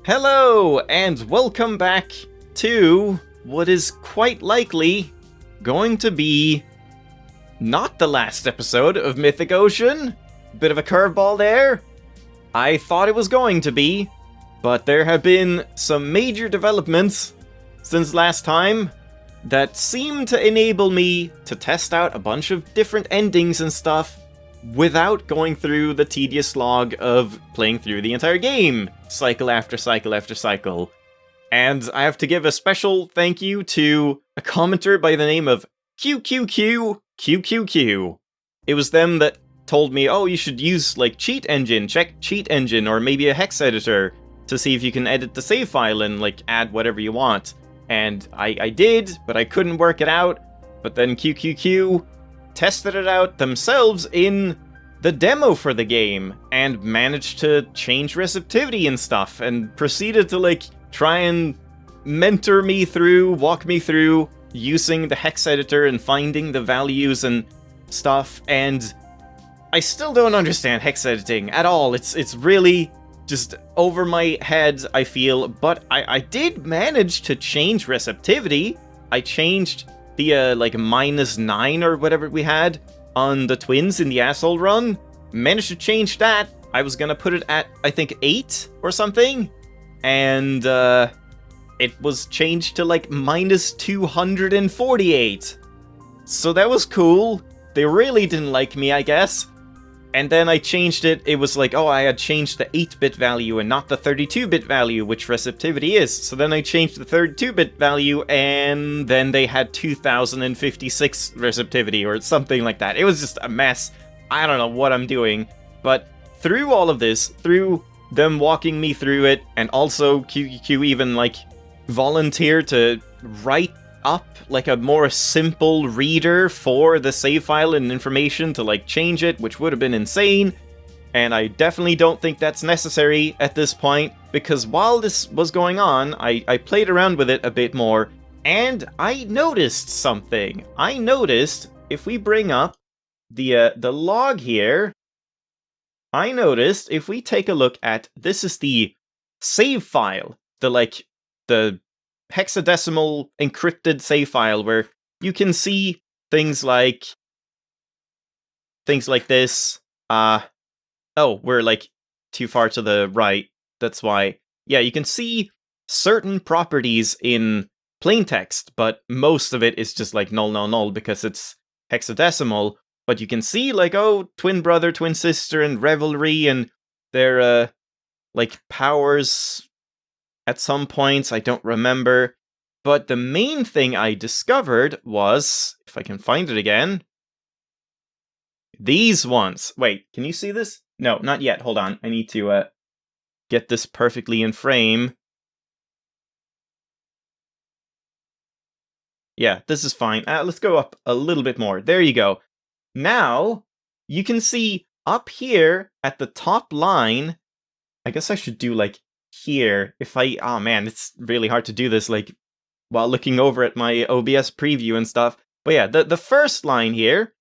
Hello, and welcome back to what is quite likely going to be not the last episode of Mythic Ocean. Bit of a curveball there. I thought it was going to be, but there have been some major developments since last time that seem to enable me to test out a bunch of different endings and stuff without going through the tedious slog of playing through the entire game, cycle after cycle after cycle. And I have to give a special thank you to a commenter by the name of QQQ. It was them that told me, oh, you should use, like, Cheat Engine, check Cheat Engine, or maybe a hex editor to see if you can edit the save file and, like, add whatever you want. And I did, but I couldn't work it out. But then QQQ tested it out themselves in the demo for the game, and managed to change receptivity and stuff, and proceeded to, like, try and mentor me through, walk me through, using the hex editor and finding the values and stuff, and I still don't understand hex editing at all. It's really just over my head, I feel, but I did manage to change receptivity. I changed the, like, -9 or whatever we had on the twins in the asshole run. Managed to change that. I was gonna put it at, I think, 8 or something, and it was changed to, like, -248. So that was cool. They really didn't like me, I guess. And then I changed it, it was like, oh, I had changed the 8-bit value and not the 32-bit value, which receptivity is. So then I changed the 32-bit value, and then they had 2056 receptivity, or something like that. It was just a mess. I don't know what I'm doing. But through all of this, through them walking me through it, and also QQQ even, like, volunteered to write up, like, a more simple reader for the save file and information to, like, change it, which would have been insane. And I definitely don't think that's necessary at this point, because while this was going on, I played around with it a bit more, and I noticed something. I noticed, if we bring up the log here, I noticed if we take a look at, this is the save file, the hexadecimal encrypted save file, where you can see things like this. Oh, we're, like, too far to the right, that's why. Yeah, you can see certain properties in plain text, but most of it is just, like, null, null, null, because it's hexadecimal. But you can see, like, oh, twin brother, twin sister, and revelry, and their, like, powers at some points, I don't remember. But the main thing I discovered was, if I can find it again, these ones. Wait, can you see this? No, not yet. Hold on. I need to get this perfectly in frame. Yeah, this is fine. Let's go up a little bit more. There you go. Now, you can see up here at the top line, I guess I should do, like, here. Oh man, it's really hard to do this, like, while looking over at my OBS preview and stuff. But yeah, the first line here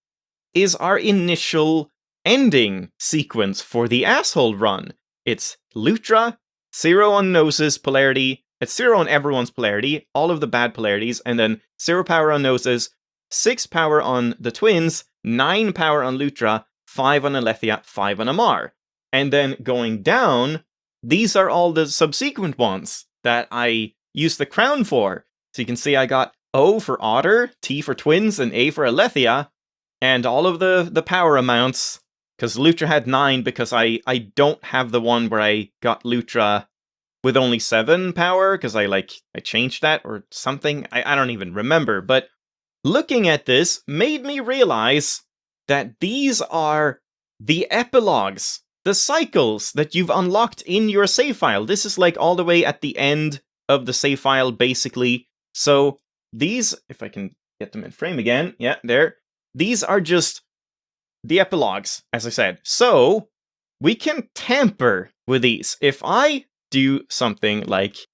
is our initial ending sequence for the asshole run. It's Lutra, 0 on Gnosis polarity, it's 0 on everyone's polarity, all of the bad polarities, and then 0 power on Gnosis, 6 power on the twins, 9 power on Lutra, 5 on Alethea, 5 on Amar. And then going down, these are all the subsequent ones that I used the crown for. So you can see I got O for Otter, T for Twins, and A for Alethea, and all of the power amounts, because Lutra had 9, because I don't have the one where I got Lutra with only 7 power, because I changed that or something. I don't even remember, but looking at this made me realize that these are the epilogues, the cycles that you've unlocked in your save file. This is, like, all the way at the end of the save file, basically. So these, if I can get them in frame again, yeah, there. These are just the epilogues, as I said. So we can tamper with these. If I do something like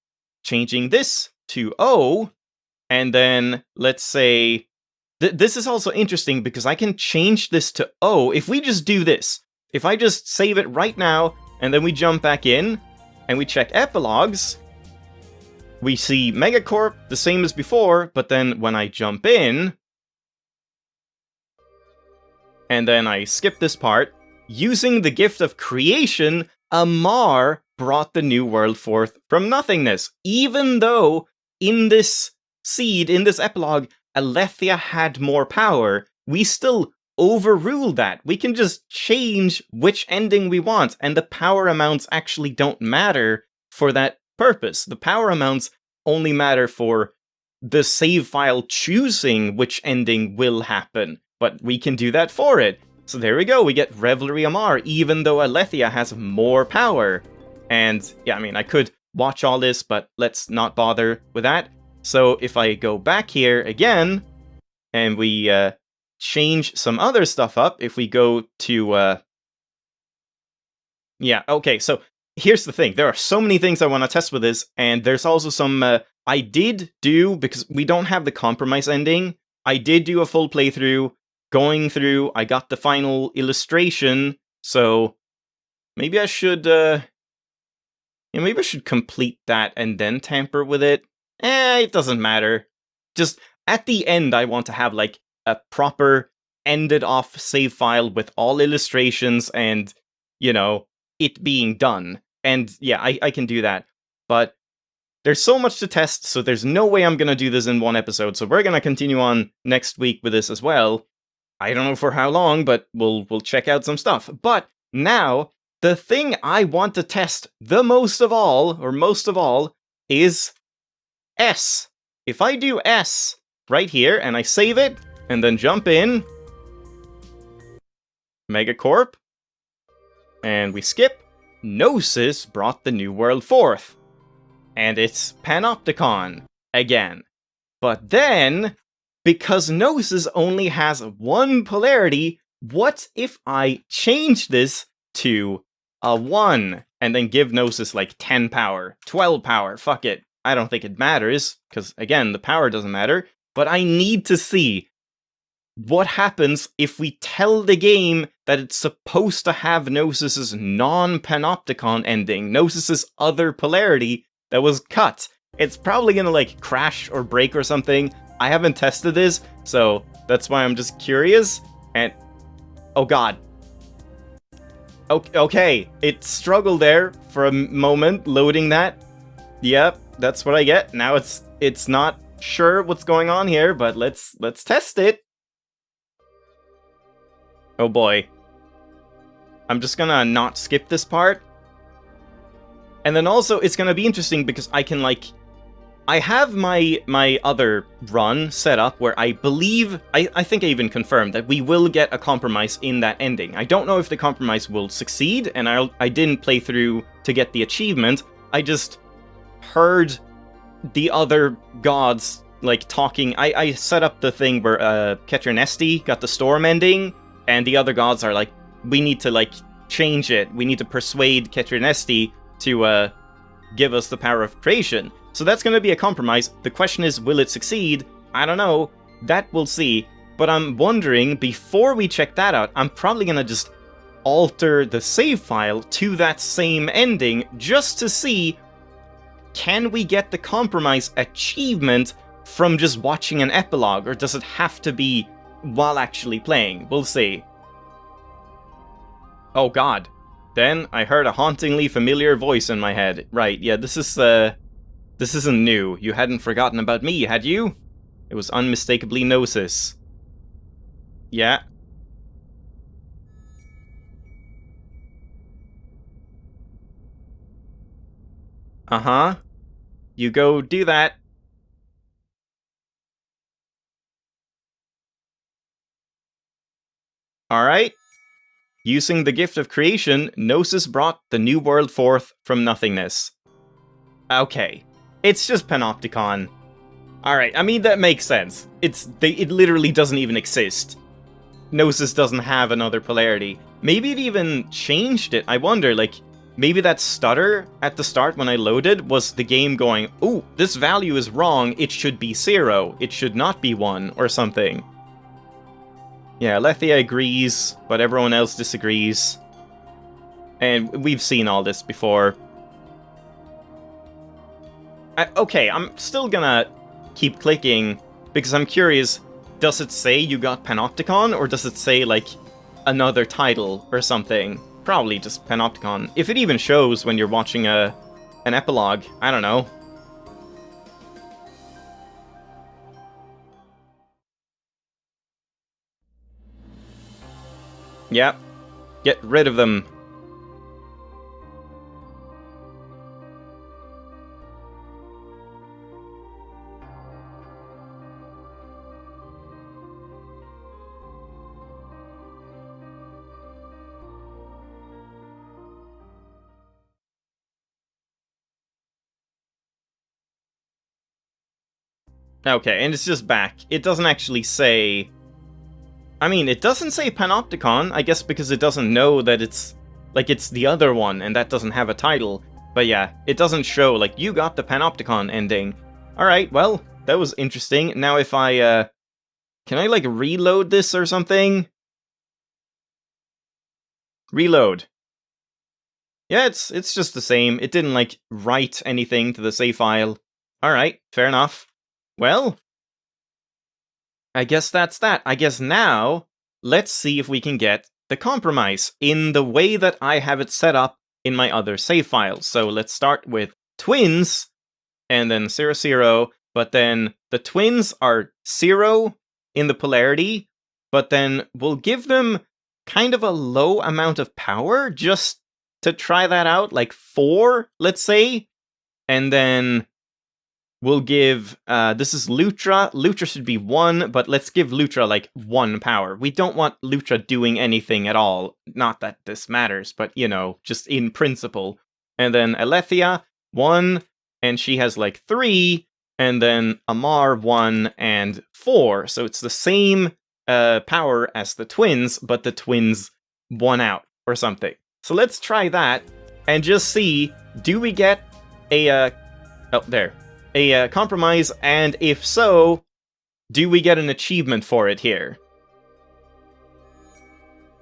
changing this to O, and then let's say, this is also interesting because I can change this to O. If we just do this, if I just save it right now, and then we jump back in, and we check epilogues, we see Megacorp, the same as before, but then when I jump in, and then I skip this part, using the gift of creation, Amar brought the new world forth from nothingness. Even though in this seed, in this epilogue, Alethea had more power, we still overruled that. We can just change which ending we want, and the power amounts actually don't matter for that purpose. The power amounts only matter for the save file choosing which ending will happen, but we can do that for it. So there we go, we get Revelry Amar, even though Alethea has more power. And yeah, I mean, I could watch all this, but let's not bother with that. So if I go back here again, and we change some other stuff up, if we go to... yeah, okay, so here's the thing. There are so many things I want to test with this, and there's also some... I did do, because we don't have the compromise ending, I did do a full playthrough. Going through, I got the final illustration, so maybe I should, maybe I should complete that and then tamper with it. It doesn't matter. Just, at the end, I want to have, like, a proper, ended-off save file with all illustrations and, you know, it being done. And, yeah, I can do that. But there's so much to test, so there's no way I'm gonna do this in one episode, so we're gonna continue on next week with this as well. I don't know for how long, but we'll check out some stuff. But now, the thing I want to test the most of all, is S. If I do S right here, and I save it, and then jump in, Megacorp, and we skip, Gnosis brought the new world forth. And it's Panopticon again. But then, because Gnosis only has one polarity, what if I change this to a 1, and then give Gnosis like 10 power, 12 power, fuck it. I don't think it matters, because again, the power doesn't matter, but I need to see what happens if we tell the game that it's supposed to have Gnosis's non-Panopticon ending, Gnosis's other polarity that was cut. It's probably gonna like crash or break or something. I haven't tested this, so that's why I'm just curious. And oh god. Okay, it struggled there for a moment loading that. Yep, that's what I get. Now it's not sure what's going on here, but let's test it. Oh boy. I'm just gonna not skip this part. And then also, it's gonna be interesting because I can, like... I have my other run set up where I believe... I think I even confirmed that we will get a compromise in that ending. I don't know if the compromise will succeed, and I didn't play through to get the achievement. I just heard the other gods, like, talking... I set up the thing where Keternesti got the storm ending, and the other gods are like, we need to, like, change it. We need to persuade Keternesti to give us the power of creation. So that's going to be a compromise. The question is, will it succeed? I don't know. That we'll see. But I'm wondering, before we check that out, I'm probably going to just alter the save file to that same ending, just to see, can we get the compromise achievement from just watching an epilogue, or does it have to be while actually playing? We'll see. Oh god. Then I heard a hauntingly familiar voice in my head. Right, yeah, this isn't new. You hadn't forgotten about me, had you? It was unmistakably Gnosis. Yeah. Uh-huh. You go do that. Alright. Using the gift of creation, Gnosis brought the new world forth from nothingness. Okay. It's just Panopticon. Alright, I mean, that makes sense. It literally doesn't even exist. Gnosis doesn't have another polarity. Maybe it even changed it. I wonder, like, maybe that stutter at the start when I loaded was the game going, ooh, this value is wrong, it should be 0, it should not be 1, or something. Yeah, Alethea agrees, but everyone else disagrees. And we've seen all this before. Okay, I'm still gonna keep clicking, because I'm curious, does it say you got Panopticon, or does it say, like, another title or something? Probably just Panopticon. If it even shows when you're watching an epilogue, I don't know. Yep. Get rid of them. Okay, and it's just back. It doesn't actually say... I mean, it doesn't say Panopticon, I guess because it doesn't know that it's... like, it's the other one, and that doesn't have a title. But yeah, it doesn't show, like, you got the Panopticon ending. Alright, well, that was interesting. Now if I, can I, like, reload this or something? Reload. Yeah, it's just the same. It didn't, like, write anything to the save file. Alright, fair enough. Well, I guess that's that. I guess now, let's see if we can get the compromise in the way that I have it set up in my other save files. So let's start with twins, and then 0, 0, but then the twins are 0 in the polarity, but then we'll give them kind of a low amount of power just to try that out, like 4, let's say, and then we'll give, this is Lutra. Lutra should be 1, but let's give Lutra, like, 1 power. We don't want Lutra doing anything at all. Not that this matters, but, you know, just in principle. And then Alethea, 1, and she has, like, 3, and then Amar, 1 and 4. So it's the same power as the twins, but the twins 1 out, or something. So let's try that, and just see, do we get a, oh, there. A compromise, and if so, do we get an achievement for it here?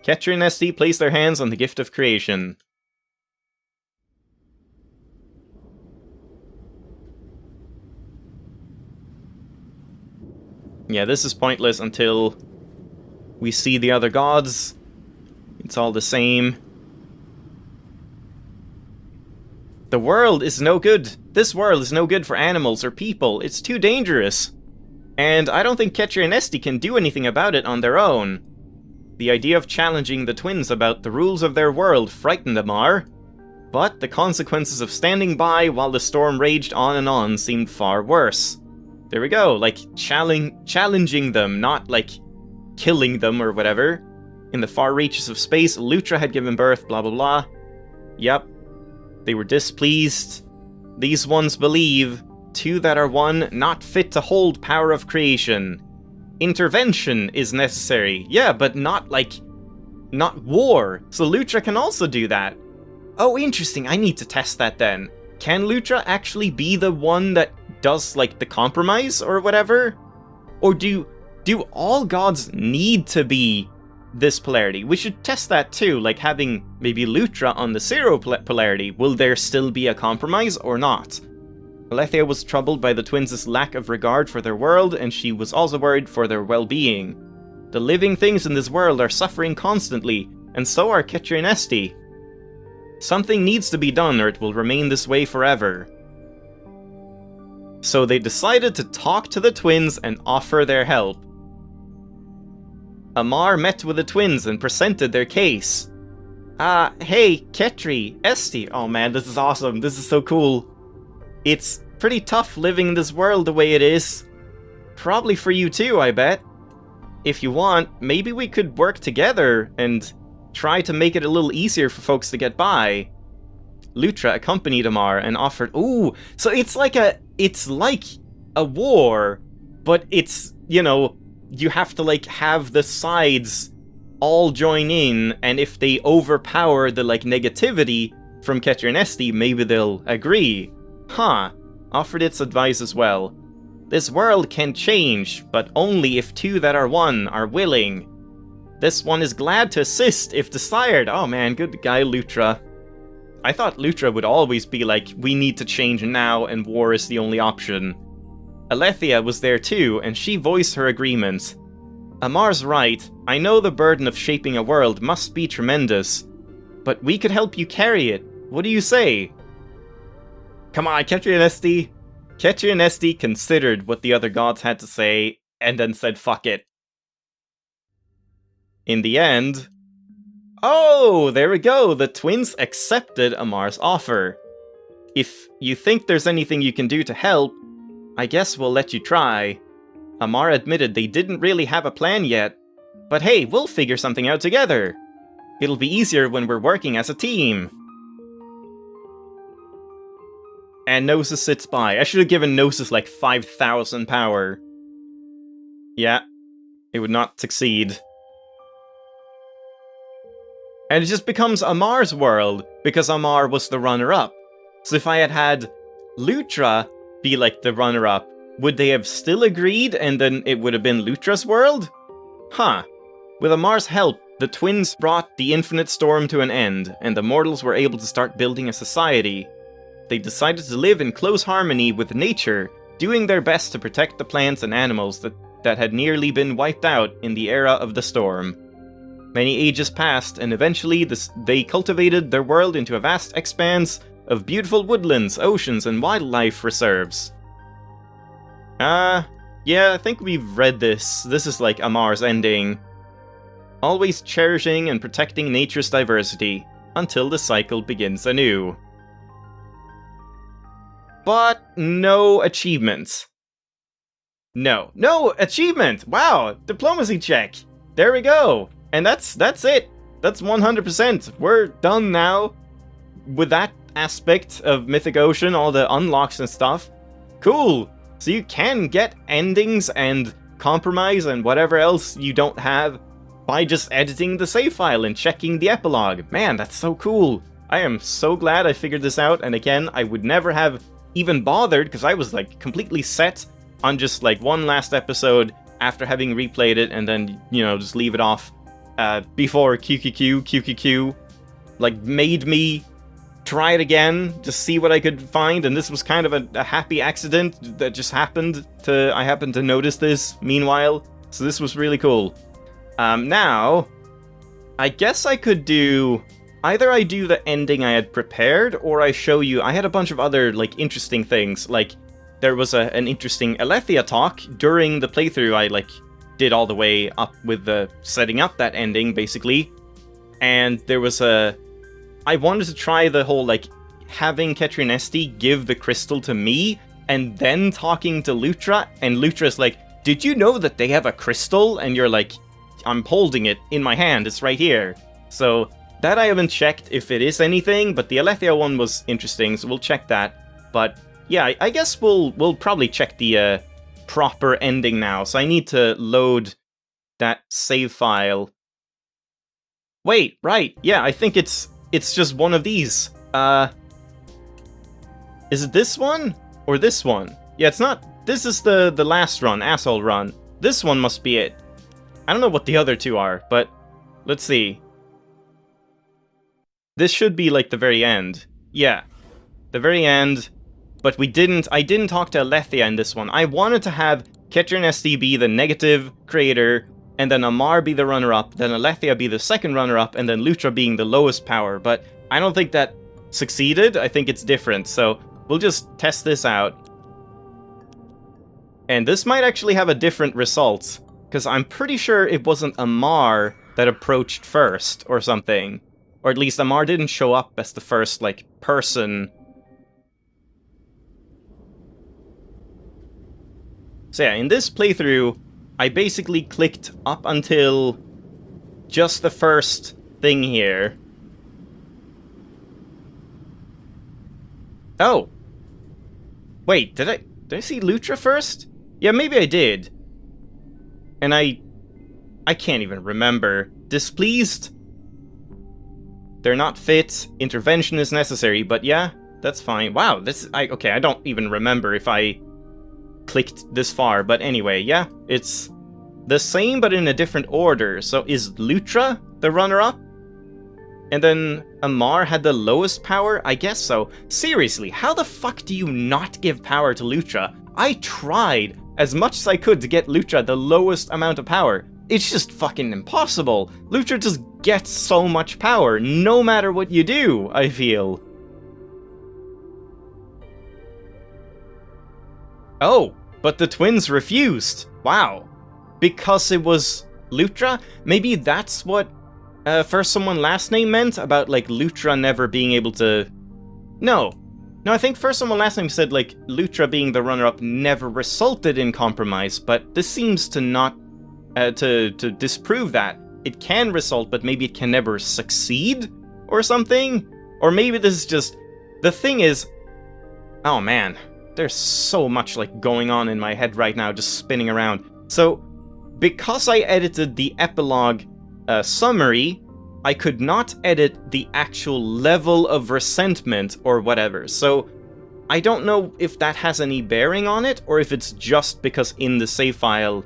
Ketcher and Esty place their hands on the gift of creation. Yeah, this is pointless until we see the other gods. It's all the same. The world is no good. This world is no good for animals or people. It's too dangerous. And I don't think Ketcher and Esty can do anything about it on their own. The idea of challenging the twins about the rules of their world frightened Amar, but the consequences of standing by while the storm raged on and on seemed far worse. There we go, like, challenging them, not, like, killing them or whatever. In the far reaches of space, Lutra had given birth, blah blah blah. Yep. They were displeased. These ones believe, 2 that are 1, not fit to hold power of creation. Intervention is necessary. Yeah, but not, like, not war. So Lutra can also do that. Oh, interesting. I need to test that then. Can Lutra actually be the one that does, like, the compromise or whatever? Or do all gods need to be this polarity? We should test that too, like having maybe Lutra on the 0 polarity. Will there still be a compromise or not? Alethea was troubled by the twins' lack of regard for their world, and she was also worried for their well-being. The living things in this world are suffering constantly, and so are Ketcher and Esty. Something needs to be done or it will remain this way forever. So they decided to talk to the twins and offer their help. Amar met with the twins and presented their case. Hey, Ketri, Esty. Oh man, this is awesome. This is so cool. It's pretty tough living in this world the way it is. Probably for you too, I bet. If you want, maybe we could work together and try to make it a little easier for folks to get by. Lutra accompanied Amar and offered... Ooh, so it's like a war, but it's, you know, you have to, like, have the sides all join in, and if they overpower the, like, negativity from Ketcher and Esty, maybe they'll agree. Huh. Offered its advice as well. This world can change, but only if 2 that are 1 are willing. This one is glad to assist if desired. Oh man, good guy, Lutra. I thought Lutra would always be like, we need to change now and war is the only option. Alethea was there too, and she voiced her agreement. Amar's right, I know the burden of shaping a world must be tremendous, but we could help you carry it. What do you say? Come on, Ketri and Esti. Ketri and Esti considered what the other gods had to say, and then said fuck it. In the end... Oh, there we go! The twins accepted Amar's offer. If you think there's anything you can do to help, I guess we'll let you try. Amar admitted they didn't really have a plan yet, but hey, we'll figure something out together. It'll be easier when we're working as a team. And Gnosis sits by. I should have given Gnosis like 5,000 power. Yeah, it would not succeed. And it just becomes Amar's world, because Amar was the runner-up. So if I had had Lutra be like the runner-up, would they have still agreed and then it would have been Lutra's world? Huh. With Amar's help, the twins brought the infinite storm to an end, and the mortals were able to start building a society. They decided to live in close harmony with nature, doing their best to protect the plants and animals that had nearly been wiped out in the era of the storm. Many ages passed, and eventually they cultivated their world into a vast expanse of beautiful woodlands, oceans, and wildlife reserves. Yeah, I think we've read this. This is like Amar's ending. Always cherishing and protecting nature's diversity, until the cycle begins anew. But no achievements. No achievement! Wow, diplomacy check! There we go! And that's it. That's 100%. We're done now with that aspect of Mythic Ocean, all the unlocks and stuff. Cool. So you can get endings and compromise and whatever else you don't have by just editing the save file and checking the epilogue. Man, that's so cool. I am so glad I figured this out. And again, I would never have even bothered because I was like completely set on just like one last episode after having replayed it and then, you know, just leave it off. Before QQQ, like, made me try it again, just see what I could find, and this was kind of a happy accident that just happened to, I happened to notice this meanwhile, so this was really cool. Now, I guess I could do, either I do the ending I had prepared, or I show you, I had a bunch of other, like, interesting things, like, there was an interesting Alethea talk during the playthrough. I, like, did all the way up with the setting up that ending, basically. And there was I wanted to try the whole, like, having Ketri and Esti give the crystal to me, and then talking to Lutra, and Lutra's like, did you know that they have a crystal? And you're like, I'm holding it in my hand, it's right here. So, that I haven't checked if it is anything, but the Alethea one was interesting, so we'll check that. But, yeah, I guess we'll probably check the, proper ending now, so I need to load that save file. Wait, right, yeah, I think it's just one of these. Is it this one? Or this one? Yeah, it's not, this is the last run, asshole run. This one must be it. I don't know what the other two are, but let's see. This should be like the very end. Yeah, the very end. But I didn't talk to Alethea in this one. I wanted to have Ketri and Esti be the negative creator, and then Amar be the runner-up, then Alethea be the second runner-up, and then Lutra being the lowest power. But I don't think that succeeded. I think it's different, so we'll just test this out. And this might actually have a different result, because I'm pretty sure it wasn't Amar that approached first, or something. Or at least Amar didn't show up as the first, like, person. So yeah, in this playthrough, I basically clicked up until just the first thing here. Oh! Wait, did I see Lutra first? Yeah, maybe I did. And I can't even remember. Displeased? They're not fit. Intervention is necessary, but yeah, that's fine. Wow, okay, I don't even remember if I clicked this far, but anyway, yeah, it's the same but in a different order. So is Lutra the runner-up? And then Amar had the lowest power? I guess so. Seriously, how the fuck do you not give power to Lucha? I tried as much as I could to get Lucha the lowest amount of power. It's just fucking impossible. Lucha just gets so much power, no matter what you do, I feel. Oh, but the twins refused. Wow. Because it was Lutra? Maybe that's what first someone last name meant about like Lutra never being able to... No, I think first someone last name said like Lutra being the runner-up never resulted in compromise, but this seems to not to disprove that. It can result, but maybe it can never succeed or something? Or maybe this is just... The thing is... Oh man, there's so much like going on in my head right now, just spinning around. So, because I edited the epilogue summary, I could not edit the actual level of resentment or whatever. So, I don't know if that has any bearing on it, or if it's just because in the save file...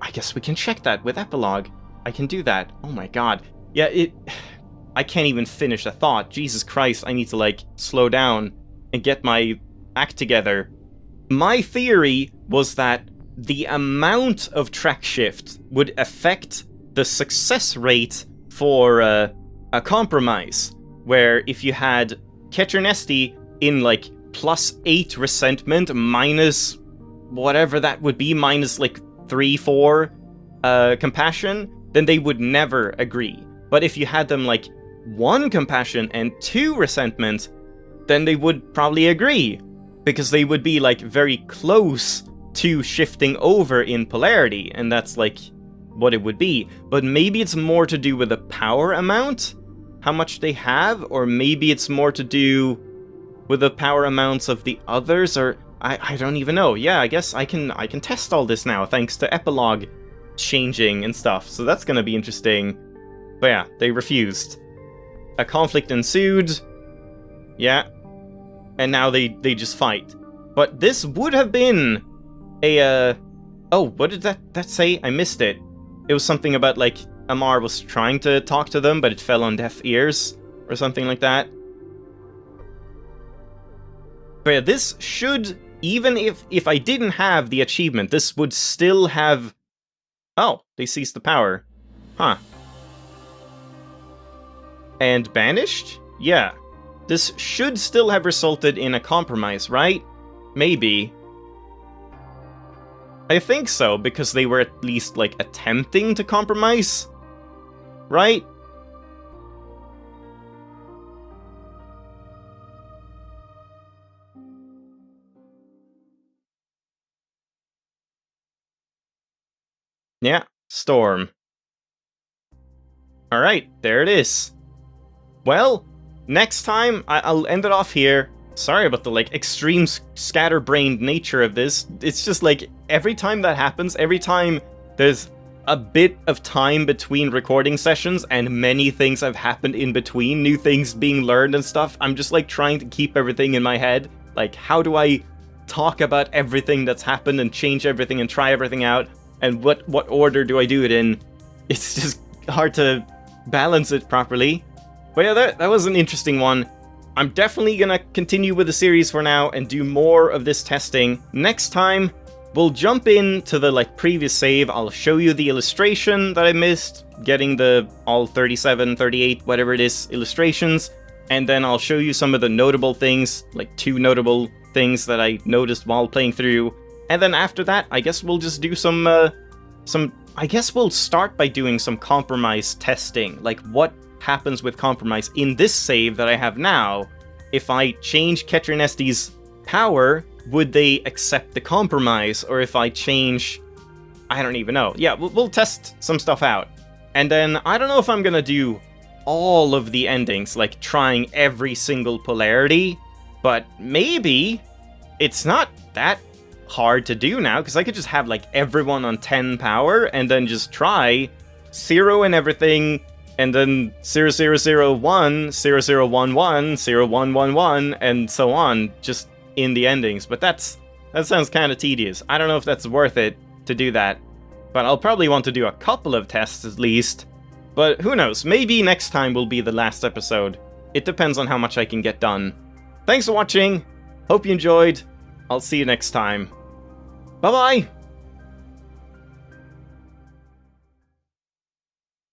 I guess we can check that with epilogue. I can do that. Oh my god. Yeah, I can't even finish a thought. Jesus Christ, I need to like slow down and get my act together. My theory was that the amount of track shift would affect the success rate for a compromise, where if you had Keternesti in like +8 resentment minus whatever that would be, minus like 3-4 compassion, then they would never agree. But if you had them like 1 compassion and 2 resentment, then they would probably agree, because they would be like very close to shifting over in polarity, and that's like what it would be. But maybe it's more to do with the power amount, how much they have, or maybe it's more to do with the power amounts of the others, or I don't even know. Yeah, I guess I can test all this now thanks to epilogue changing and stuff, so that's gonna be interesting. But yeah, they refused. A conflict ensued. Yeah. And now they just fight. But this would have been a, oh, what did that say? I missed it. It was something about, like, Amar was trying to talk to them, but it fell on deaf ears, or something like that. But yeah, this should, even if I didn't have the achievement, this would still have... Oh, they seized the power. Huh. And banished? Yeah. This should still have resulted in a compromise, right? Maybe. I think so, because they were at least, like, attempting to compromise? Right? Yeah, Storm. Alright, there it is. Well, next time, I'll end it off here. Sorry about the, like, extreme scatterbrained nature of this. It's just, like, every time that happens, every time there's a bit of time between recording sessions and many things have happened in between, new things being learned and stuff, I'm just, like, trying to keep everything in my head. Like, how do I talk about everything that's happened and change everything and try everything out? And what order do I do it in? It's just hard to balance it properly. But yeah, that was an interesting one. I'm definitely gonna continue with the series for now and do more of this testing. Next time, we'll jump into the like previous save. I'll show you the illustration that I missed, getting the all 37, 38, whatever it is, illustrations. And then I'll show you some of the notable things, like 2 notable things that I noticed while playing through. And then after that, I guess we'll just do some I guess we'll start by doing some compromise testing. Like, what happens with compromise in this save that I have now? If I change Keternesti's power, would they accept the compromise? Or if I change... I don't even know. Yeah, we'll test some stuff out. And then, I don't know if I'm gonna do all of the endings, like trying every single polarity, but maybe it's not that hard to do now, because I could just have like everyone on 10 power and then just try 0 and everything, and then 0001, 0011, 0111, and so on, just in the endings. But that sounds kind of tedious. I don't know if that's worth it to do that, but I'll probably want to do a couple of tests at least. But who knows, maybe next time will be the last episode. It depends on how much I can get done. Thanks for watching, hope you enjoyed, I'll see you next time. Bye-bye!